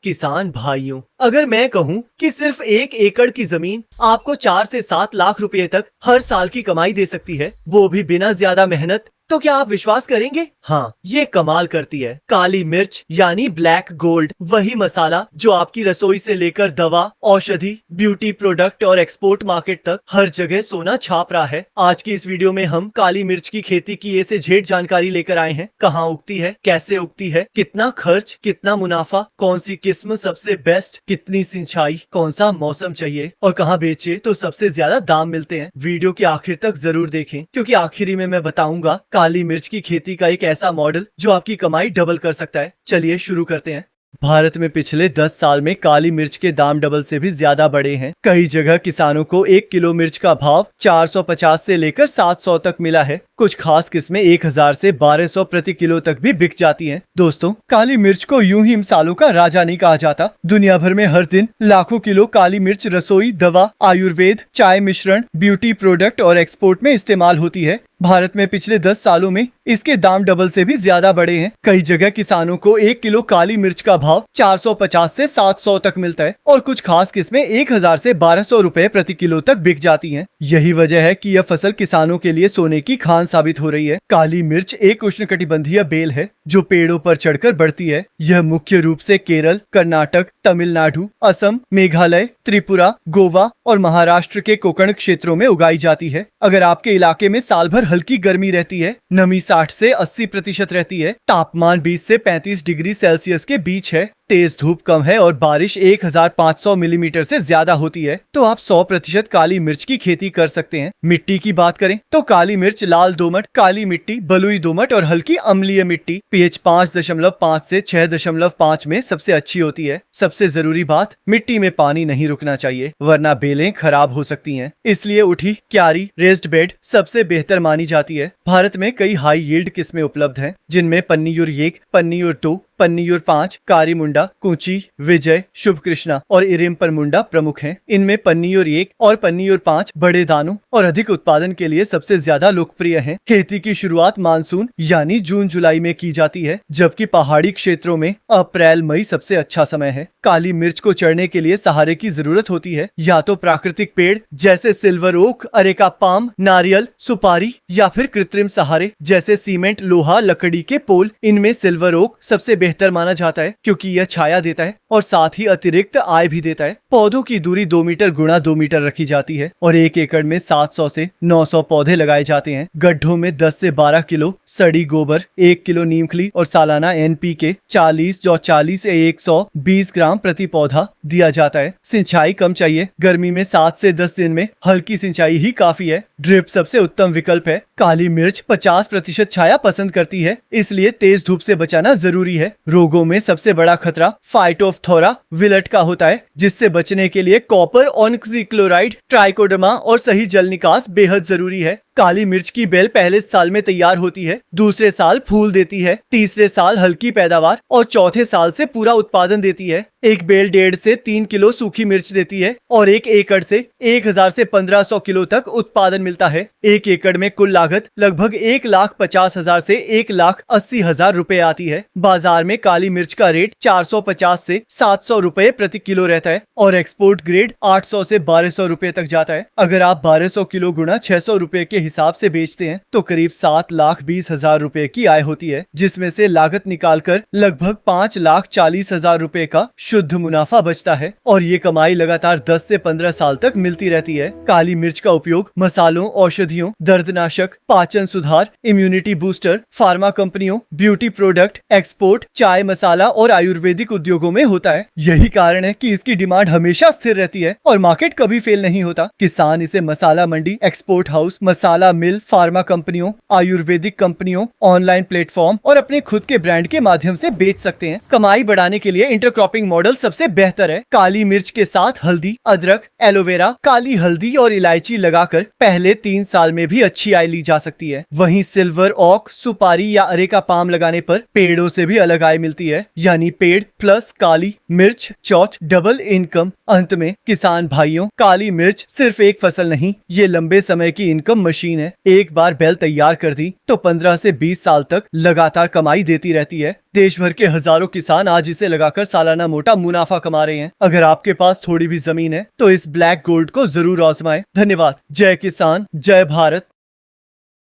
किसान भाइयों, अगर मैं कहूं कि सिर्फ 1 एकड़ की जमीन आपको 4 से 7 लाख रुपए तक हर साल की कमाई दे सकती है, वो भी बिना ज्यादा मेहनत, तो क्या आप विश्वास करेंगे? हाँ, ये कमाल करती है। काली मिर्च यानी ब्लैक गोल्ड, वही मसाला जो आपकी रसोई से लेकर दवा, औषधि, ब्यूटी प्रोडक्ट और एक्सपोर्ट मार्केट तक हर जगह सोना छाप रहा है। आज की इस वीडियो में हम काली मिर्च की खेती की ए से जेड जानकारी लेकर आए हैं। कहाँ उगती है, कैसे उगती है, कितना खर्च, कितना मुनाफा, कौन सी किस्म सबसे बेस्ट, कितनी सिंचाई, कौन सा मौसम चाहिए और कहाँ बेचे तो सबसे ज्यादा दाम मिलते हैं। वीडियो के आखिर तक जरूर देखें, क्योंकि आखिरी में मैं बताऊंगा काली मिर्च की खेती का एक ऐसा मॉडल जो आपकी कमाई डबल कर सकता है। चलिए शुरू करते हैं। भारत में पिछले 10 साल में काली मिर्च के दाम डबल से भी ज्यादा बढ़े हैं। कई जगह किसानों को 1 किलो मिर्च का भाव 450 से लेकर 700 तक मिला है। कुछ खास किस्में 1000 से 1200 प्रति किलो तक भी बिक जाती हैं। दोस्तों, काली मिर्च को यूं ही मसालों का राजा नहीं कहा जाता। दुनिया भर में हर दिन लाखों किलो काली मिर्च रसोई, दवा, आयुर्वेद, चाय मिश्रण, ब्यूटी प्रोडक्ट और एक्सपोर्ट में इस्तेमाल होती है। भारत में पिछले 10 सालों में इसके दाम डबल से भी ज्यादा बढ़े हैं। कई जगह किसानों को 1 किलो काली मिर्च का भाव 450 से 700 तक मिलता है और कुछ खास किस्में 1000 से 1200 रुपए प्रति किलो तक बिक जाती हैं। यही वजह है कि यह फसल किसानों के लिए सोने की खान साबित हो रही है। काली मिर्च एक उष्णकटिबंधीय बेल है जो पेड़ों पर चढ़कर बढ़ती है। यह मुख्य रूप से केरल, कर्नाटक, तमिलनाडु, असम, मेघालय, त्रिपुरा, गोवा और महाराष्ट्र के कोकण क्षेत्रों में उगाई जाती है। अगर आपके इलाके में साल भर हल्की गर्मी रहती है, नमी 60 से 80% रहती है, तापमान 20 से 35 डिग्री सेल्सियस के बीच है, तेज धूप कम है और बारिश 1500 मिलीमीटर से ज्यादा होती है, तो आप 100% काली मिर्च की खेती कर सकते हैं। मिट्टी की बात करें तो काली मिर्च लाल दोमट, काली मिट्टी, बलुई दोमट और हल्की अम्लीय मिट्टी पीएच 5.5 से 6.5 में सबसे अच्छी होती है। सबसे जरूरी बात, मिट्टी में पानी नहीं रुकना चाहिए, वरना बेलें खराब हो सकती हैं। इसलिए उठी, क्यारी, रेस्ड बेड सबसे बेहतर मानी जाती है। भारत में कई हाई यील्ड किस्में उपलब्ध हैं, जिनमें पन्नीयूर 1, पन्नीयूर 2, पन्नीयूर 5, कारी मुंडा, कुंची, विजय, शुभ कृष्णा और इरिम्पर मुंडा प्रमुख हैं। इनमें पन्नीयूर 1 और पन्नीयूर 5 बड़े दानों और अधिक उत्पादन के लिए सबसे ज्यादा लोकप्रिय हैं। खेती की शुरुआत मानसून यानी जून जुलाई में की जाती है, जबकि पहाड़ी क्षेत्रों में अप्रैल मई सबसे अच्छा समय है। काली मिर्च को चढ़ने के लिए सहारे की जरूरत होती है, या तो प्राकृतिक पेड़ जैसे सिल्वर ओक, अरेका पाम, नारियल, सुपारी, या फिर कृत्रिम सहारे जैसे सीमेंट, लोहा, लकड़ी के पोल। इनमें सिल्वर ओक सबसे बेहतर माना जाता है, क्योंकि यह छाया देता है और साथ ही अतिरिक्त आय भी देता है। पौधों की दूरी 2 मीटर गुणा 2 मीटर रखी जाती है और 1 एकड़ में 700 से 900 पौधे लगाए जाते हैं। गड्ढों में 10 से 12 किलो सड़ी गोबर, 1 किलो नीमखली और सालाना NPK 40 से 120 ग्राम प्रति पौधा दिया जाता है। सिंचाई कम चाहिए, गर्मी में 7 से 10 दिन में हल्की सिंचाई ही काफी है। ड्रिप सबसे उत्तम विकल्प है। काली मिर्च 50% छाया पसंद करती है, इसलिए तेज धूप से बचाना जरूरी है। रोगों में सबसे बड़ा खतरा फाइटोफ्थोरा विलट का होता है, जिससे बचने के लिए कॉपर, ऑक्सीक्लोराइड, ट्राइकोडर्मा और सही जल निकास बेहद जरूरी है। काली मिर्च की बेल पहले साल में तैयार होती है, दूसरे साल फूल देती है, तीसरे साल हल्की पैदावार और चौथे साल से पूरा उत्पादन देती है। एक बेल 1.5 से 3 किलो सूखी मिर्च देती है और 1 एकड़ से 1000 से 1500 किलो तक उत्पादन मिलता है। 1 एकड़ में कुल लागत लगभग 1,50,000 से 1,80,000 रुपए आती है। बाजार में काली मिर्च का रेट 450 से 700 रुपए प्रति किलो रहता है और एक्सपोर्ट ग्रेड 800 से 1200 रुपए तक जाता है। अगर आप 1200 किलो गुणा 600 रुपए के हिसाब से बेचते हैं तो करीब 7,20,000 रुपए की आय होती है, जिसमें से लागत निकालकर लगभग 5,40,000 रुपए का शुद्ध मुनाफा बचता है और ये कमाई लगातार 10 से 15 साल तक मिलती रहती है। काली मिर्च का उपयोग मसालों, औषधियों, दर्दनाशक, पाचन सुधार, इम्यूनिटी बूस्टर, फार्मा कंपनियों, ब्यूटी प्रोडक्ट, एक्सपोर्ट, चाय मसाला और आयुर्वेदिक उद्योगों में होता है। यही कारण है कि इसकी डिमांड हमेशा स्थिर रहती है और मार्केट कभी फेल नहीं होता। किसान इसे मसाला मंडी, एक्सपोर्ट हाउस, मसाला मिल, फार्मा कंपनियों, आयुर्वेदिक कंपनियों, ऑनलाइन प्लेटफॉर्म और अपने खुद के ब्रांड के माध्यम से बेच सकते हैं। कमाई बढ़ाने के लिए इंटरक्रॉपिंग मॉडल सबसे बेहतर है। काली मिर्च के साथ हल्दी, अदरक, एलोवेरा, काली हल्दी और इलायची लगाकर पहले 3 साल में भी अच्छी आय ली जा सकती है। वहीं सिल्वर ओक, सुपारी या अरेका पाम लगाने पर पेड़ों से भी अलग आय मिलती है, यानी पेड़ प्लस काली मिर्च चौथ डबल इनकम। अंत में किसान भाइयों, काली मिर्च सिर्फ एक फसल नहीं, ये लंबे समय की इनकम मशीन मशीन है। एक बार बैल तैयार कर दी तो 15 से 20 साल तक लगातार कमाई देती रहती है। देश भर के हजारों किसान आज इसे लगाकर सालाना मोटा मुनाफा कमा रहे हैं। अगर आपके पास थोड़ी भी जमीन है तो इस ब्लैक गोल्ड को जरूर आजमाएं। धन्यवाद। जय किसान, जय भारत।